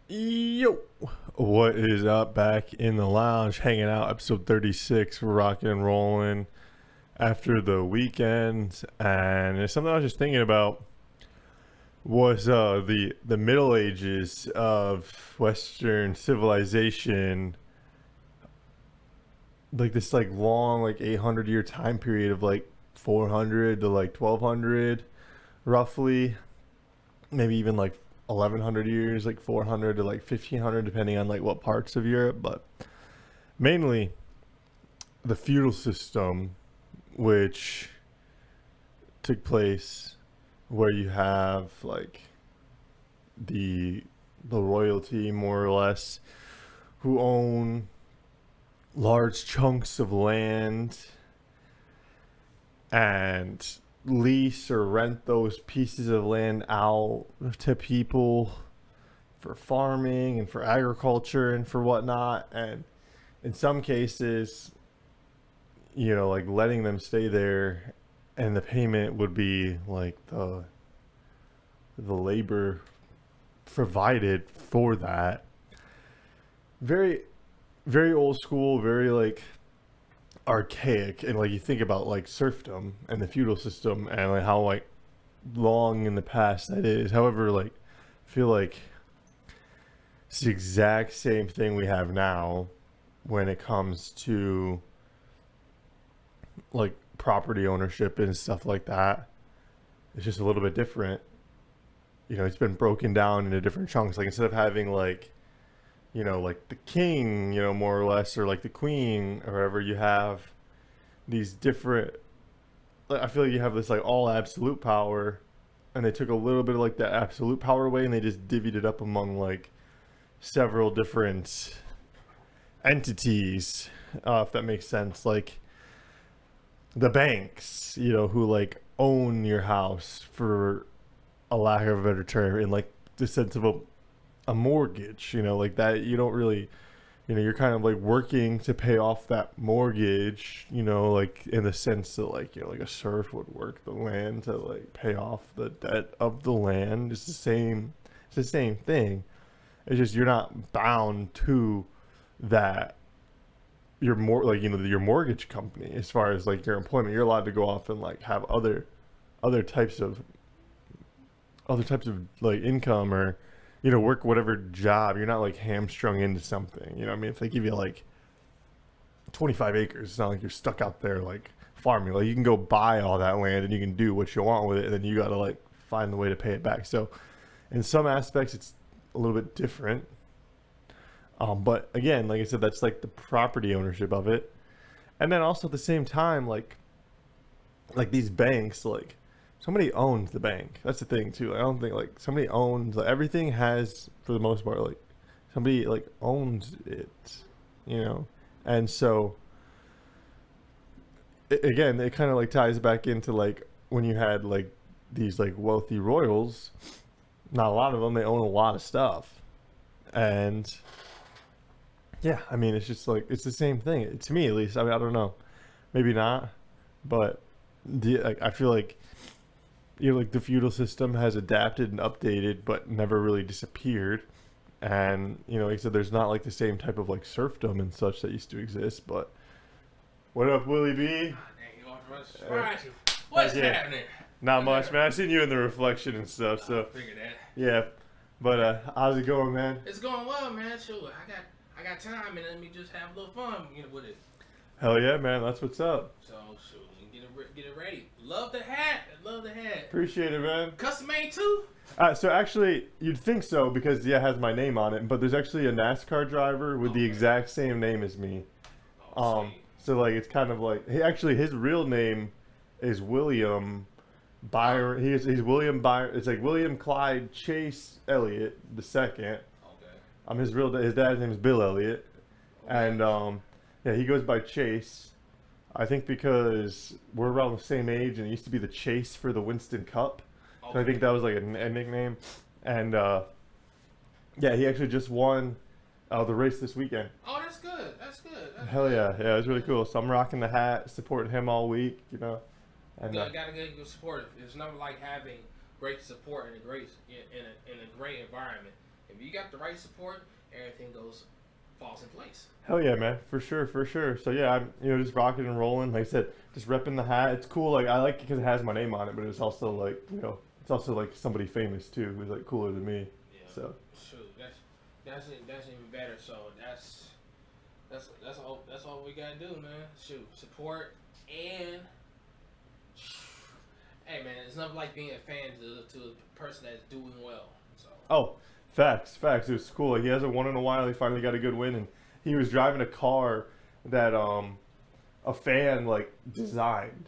Yo, what is up? Back in the lounge, hanging out. Episode 36, rocking and rolling after the weekend, and it's something I was just thinking about was the Middle Ages of Western civilization, like this long 800-year time period of 400 to 1200 roughly, maybe even 1100 years, 400 to 1500, depending on what parts of Europe, but mainly the feudal system, which took place where you have the the royalty more or less who own large chunks of land and lease or rent those pieces of land out to people for farming and for agriculture and for whatnot. And in some cases, letting them stay there, and the payment would be the labor provided for that. Very, very old school, very archaic. And you think about serfdom and the feudal system and how long in the past that is. However, I feel like it's the exact same thing we have now when it comes to property ownership and stuff like that. It's just a little bit different. It's been broken down into different chunks. Instead of having the king, more or less, or the queen or whatever, you have these different. I feel like you have this all absolute power, and they took a little bit of that absolute power away, and they just divvied it up among several different entities, if that makes sense. The banks, who own your house, for a lack of a better term, in the sense of a mortgage, that you don't really, you're kind of working to pay off that mortgage, in the sense that a serf would work the land to pay off the debt of the land. It's the same thing. It's just you're not bound to that. Your your mortgage company, as far as your employment. You're allowed to go off and have other types of income, or work whatever job. You're not hamstrung into something. I mean, if they give you 25 acres, it's not like you're stuck out there farming. You can go buy all that land and you can do what you want with it, and then you got to find the way to pay it back. So in some aspects it's a little bit different, but again, like I said, that's the property ownership of it. And then also at the same time, these banks, somebody owns the bank. That's the thing too. I don't think somebody owns, everything has, for the most part, somebody owns it. And so again, it kind of ties back into when you had these wealthy royals. Not a lot of them, they own a lot of stuff. And yeah, I mean, it's just it's the same thing to me, at least. I mean, I don't know, maybe not, but I feel the feudal system has adapted and updated, but never really disappeared. And like I said, there's not the same type of serfdom and such that used to exist. But what up, Willie B? What's happening? Not much, man. I seen you in the reflection and stuff. So I figured that. yeah, but how's it going, man? It's going well, man. Sure, I got time, and let me just have a little fun, with it. Hell yeah, man. That's what's up. So sure, get it ready. Love the hat. Appreciate it, man. Custom made too. So actually, you'd think so, because it has my name on it. But there's actually a NASCAR driver with the exact same name as me. So it's kind of his real name is William Byron. He's William Byron. It's William Clyde Chase Elliott the second. Okay. His dad's name is Bill Elliott, and yeah, he goes by Chase. I think because we're around the same age, and it used to be the Chase for the Winston Cup. Okay. So I think that was a nickname. And yeah, he actually just won the race this weekend. Oh, that's good. Hell yeah, yeah, it was really cool. So I'm rocking the hat, supporting him all week, And gotta get good support. There's nothing like having great support in a great environment. if you got the right support, everything falls in place. Hell yeah, man, for sure, for sure. So yeah, I'm just rocking and rolling. Like I said, just repping the hat. It's cool. Like I like it because it has my name on it, but it's also like it's also like somebody famous too, who's like cooler than me. Yeah. So Shoot, that's even better. So that's all we gotta do, man. Shoot, support and hey, man, it's nothing like being a fan to a person that's doing well. So. oh, facts, facts. It was cool. Like, he hasn't won in a while. He finally got a good win, and he was driving a car that a fan like designed.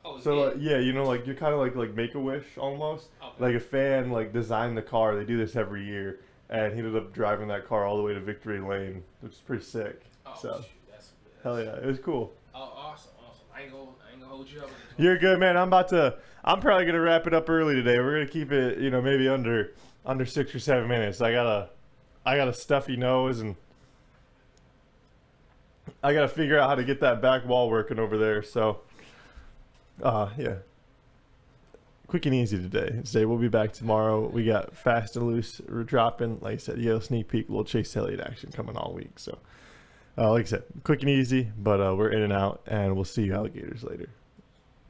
Oh, So yeah, like you're kind of like Make a Wish almost. Okay. Like a fan like designed the car. They do this every year, and he ended up driving that car all the way to Victory Lane, which is pretty sick. Oh, So shoot, that's hell yeah, it was cool. Oh, awesome. I ain't gonna hold you up. You're good, man. I'm probably gonna wrap it up early today. We're gonna keep it, maybe under 6 or 7 minutes. I got a stuffy nose, and I gotta figure out how to get that back wall working over there. So, yeah. Quick and easy today. We'll be back tomorrow. We got Fast and Loose. We're dropping, like I said, sneak peek, little Chase Elliott action coming all week. So, like I said, quick and easy, but we're in and out, and we'll see you alligators later.